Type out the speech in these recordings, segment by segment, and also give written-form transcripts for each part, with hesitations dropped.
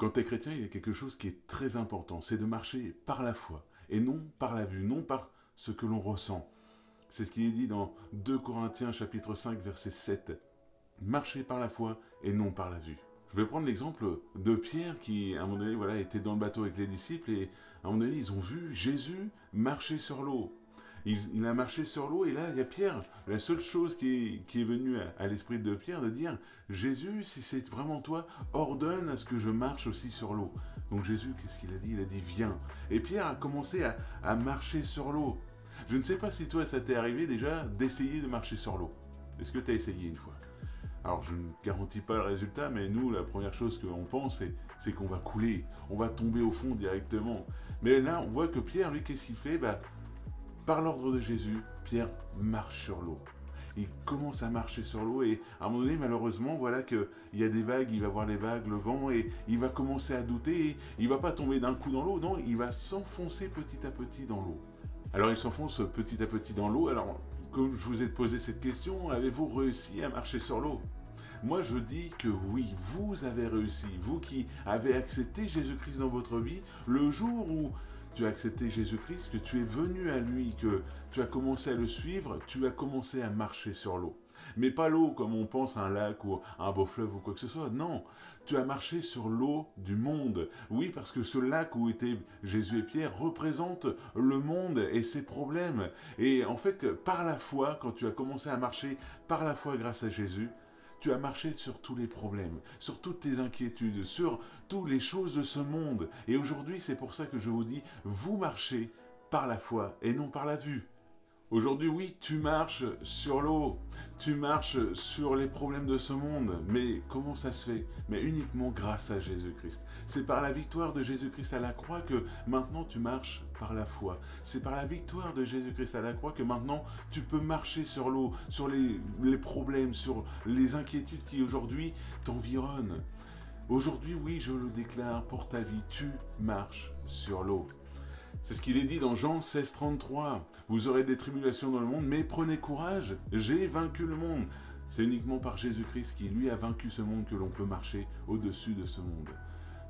Quand tu es chrétien, il y a quelque chose qui est très important, c'est de marcher par la foi, et non par la vue, non par ce que l'on ressent. C'est ce qui est dit dans 2 Corinthiens chapitre 5 verset 7. Marcher par la foi et non par la vue. Je vais prendre l'exemple de Pierre qui, à un moment donné, voilà, était dans le bateau avec les disciples et à un moment donné, ils ont vu Jésus marcher sur l'eau. Il a marché sur l'eau et là, il y a Pierre. La seule chose qui est venue à l'esprit de Pierre, de dire Jésus, si c'est vraiment toi, ordonne à ce que je marche aussi sur l'eau. Donc Jésus, qu'est-ce qu'il a dit? Il a dit viens. Et Pierre a commencé à marcher sur l'eau. Je ne sais pas si toi, ça t'est arrivé déjà d'essayer de marcher sur l'eau. Est-ce que tu as essayé une fois? Alors je ne garantis pas le résultat, mais nous, la première chose qu'on pense, c'est qu'on va couler, on va tomber au fond directement. Mais là, on voit que Pierre, lui, qu'est-ce qu'il fait? Par l'ordre de Jésus, Pierre marche sur l'eau. Il commence à marcher sur l'eau et à un moment donné, malheureusement, voilà qu'il y a des vagues, il va voir les vagues, le vent, et il va commencer à douter, et il va pas tomber d'un coup dans l'eau, non, il va s'enfoncer petit à petit dans l'eau. Alors il s'enfonce petit à petit dans l'eau, alors comme je vous ai posé cette question, avez-vous réussi à marcher sur l'eau? Moi je dis que oui, vous avez réussi, vous qui avez accepté Jésus-Christ dans votre vie, le jour où tu as accepté Jésus-Christ, que tu es venu à lui, que tu as commencé à le suivre, tu as commencé à marcher sur l'eau. Mais pas l'eau comme on pense à un lac ou à un beau fleuve ou quoi que ce soit, non. Tu as marché sur l'eau du monde. Oui, parce que ce lac où étaient Jésus et Pierre représente le monde et ses problèmes. Et en fait, par la foi, quand tu as commencé à marcher par la foi grâce à Jésus, tu as marché sur tous les problèmes, sur toutes tes inquiétudes, sur toutes les choses de ce monde. Et aujourd'hui, c'est pour ça que je vous dis, vous marchez par la foi et non par la vue. Aujourd'hui, oui, tu marches sur l'eau, tu marches sur les problèmes de ce monde, mais comment ça se fait? Mais uniquement grâce à Jésus-Christ. C'est par la victoire de Jésus-Christ à la croix que maintenant tu marches par la foi. C'est par la victoire de Jésus-Christ à la croix que maintenant tu peux marcher sur l'eau, sur les problèmes, sur les inquiétudes qui aujourd'hui t'environnent. Aujourd'hui, oui, je le déclare pour ta vie, tu marches sur l'eau. C'est ce qu'il est dit dans Jean 16, 33. Vous aurez des tribulations dans le monde, mais prenez courage, j'ai vaincu le monde. C'est uniquement par Jésus-Christ qui, lui, a vaincu ce monde que l'on peut marcher au-dessus de ce monde.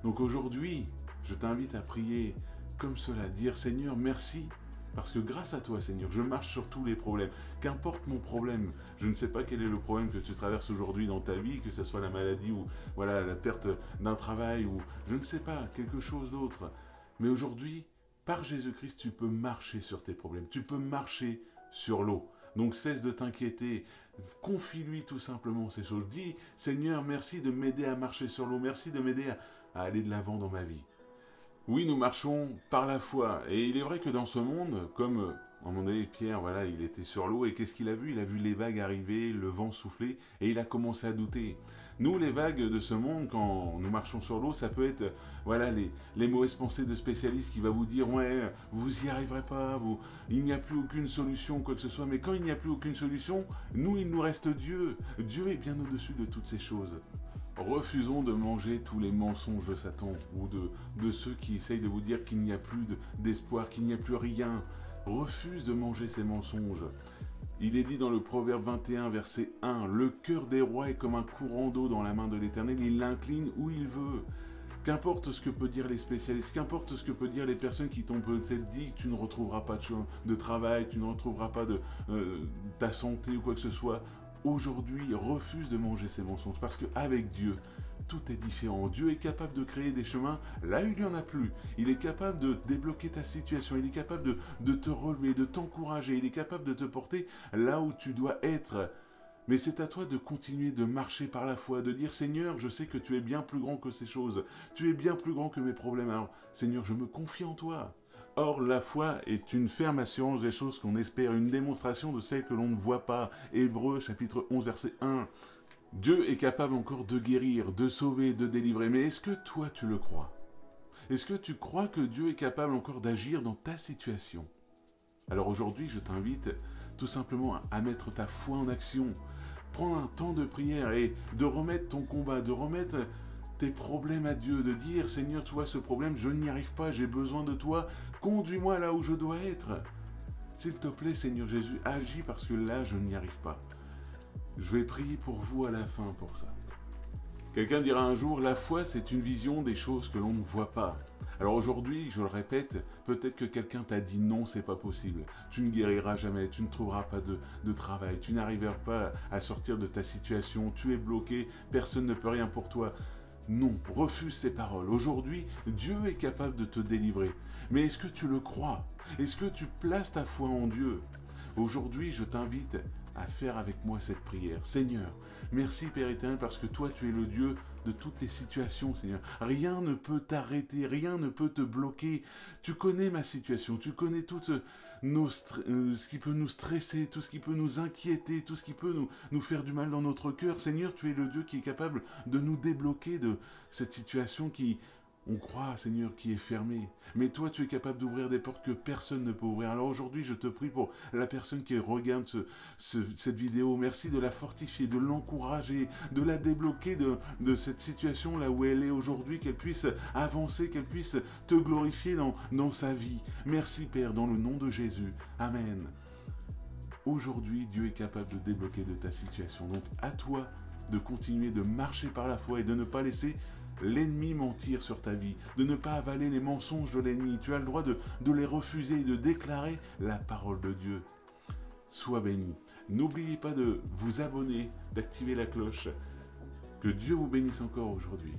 Donc aujourd'hui, je t'invite à prier comme cela, dire Seigneur, merci. Parce que grâce à toi, Seigneur, je marche sur tous les problèmes. Qu'importe mon problème, je ne sais pas quel est le problème que tu traverses aujourd'hui dans ta vie, que ce soit la maladie ou voilà la perte d'un travail ou je ne sais pas, quelque chose d'autre. Mais aujourd'hui, par Jésus-Christ, tu peux marcher sur tes problèmes, tu peux marcher sur l'eau. Donc cesse de t'inquiéter, confie-lui tout simplement ces choses. Dis, Seigneur, merci de m'aider à marcher sur l'eau, merci de m'aider à aller de l'avant dans ma vie. Oui, nous marchons par la foi. Et il est vrai que dans ce monde, comme à un moment donné, Pierre, voilà, il était sur l'eau, et qu'est-ce qu'il a vu? Il a vu les vagues arriver, le vent souffler, et il a commencé à douter. Nous, les vagues de ce monde, quand nous marchons sur l'eau, ça peut être, voilà, les mauvaises pensées de spécialistes qui va vous dire, ouais, vous y arriverez pas, il n'y a plus aucune solution, quoi que ce soit. Mais quand il n'y a plus aucune solution, nous, il nous reste Dieu. Dieu est bien au-dessus de toutes ces choses. Refusons de manger tous les mensonges de Satan ou de ceux qui essayent de vous dire qu'il n'y a plus d'espoir, qu'il n'y a plus rien. Refuse de manger ces mensonges. Il est dit dans le Proverbe 21, verset 1, « Le cœur des rois est comme un courant d'eau dans la main de l'Éternel, il l'incline où il veut. » Qu'importe ce que peuvent dire les spécialistes, qu'importe ce que peuvent dire les personnes qui t'ont peut-être dit que tu ne retrouveras pas de travail, tu ne retrouveras pas ta santé ou quoi que ce soit, aujourd'hui, refuse de manger ces mensonges parce qu'avec Dieu, tout est différent. Dieu est capable de créer des chemins là où il n'y en a plus. Il est capable de débloquer ta situation. Il est capable de te relever, de t'encourager. Il est capable de te porter là où tu dois être. Mais c'est à toi de continuer de marcher par la foi, de dire Seigneur, je sais que tu es bien plus grand que ces choses. Tu es bien plus grand que mes problèmes. Alors Seigneur, je me confie en toi. Or, la foi est une ferme assurance des choses qu'on espère, une démonstration de celles que l'on ne voit pas. Hébreux, chapitre 11, verset 1. Dieu est capable encore de guérir, de sauver, de délivrer. Mais est-ce que toi, tu le crois? Est-ce que tu crois que Dieu est capable encore d'agir dans ta situation? Alors aujourd'hui, je t'invite tout simplement à mettre ta foi en action. Prends un temps de prière et de remettre ton combat, de remettre tes problèmes à Dieu, de dire Seigneur, tu vois ce problème, je n'y arrive pas, j'ai besoin de toi, conduis-moi là où je dois être. S'il te plaît, Seigneur Jésus, agis parce que là, je n'y arrive pas. Je vais prier pour vous à la fin pour ça. Quelqu'un dira un jour, la foi c'est une vision des choses que l'on ne voit pas. Alors aujourd'hui, je le répète, peut-être que quelqu'un t'a dit non, c'est pas possible. Tu ne guériras jamais, tu ne trouveras pas de travail, tu n'arriveras pas à sortir de ta situation, tu es bloqué, personne ne peut rien pour toi. Non, refuse ces paroles. Aujourd'hui, Dieu est capable de te délivrer. Mais est-ce que tu le crois? Est-ce que tu places ta foi en Dieu? Aujourd'hui, je t'invite à faire avec moi cette prière. Seigneur, merci Père éternel parce que toi tu es le Dieu de toutes les situations, Seigneur. Rien ne peut t'arrêter, rien ne peut te bloquer. Tu connais ma situation, tu connais tout ce qui peut nous stresser, tout ce qui peut nous inquiéter, tout ce qui peut nous faire du mal dans notre cœur. Seigneur, tu es le Dieu qui est capable de nous débloquer de cette situation qui, on croit, Seigneur, qui est fermée. Mais toi, tu es capable d'ouvrir des portes que personne ne peut ouvrir. Alors aujourd'hui, je te prie pour la personne qui regarde cette vidéo. Merci de la fortifier, de l'encourager, de la débloquer de cette situation là où elle est aujourd'hui, qu'elle puisse avancer, qu'elle puisse te glorifier dans sa vie. Merci Père, dans le nom de Jésus. Amen. Aujourd'hui, Dieu est capable de débloquer de ta situation. Donc à toi de continuer de marcher par la foi et de ne pas laisser l'ennemi mentir sur ta vie, de ne pas avaler les mensonges de l'ennemi. Tu as le droit de les refuser et de déclarer la parole de Dieu. Sois béni. N'oubliez pas de vous abonner, d'activer la cloche. Que Dieu vous bénisse encore aujourd'hui.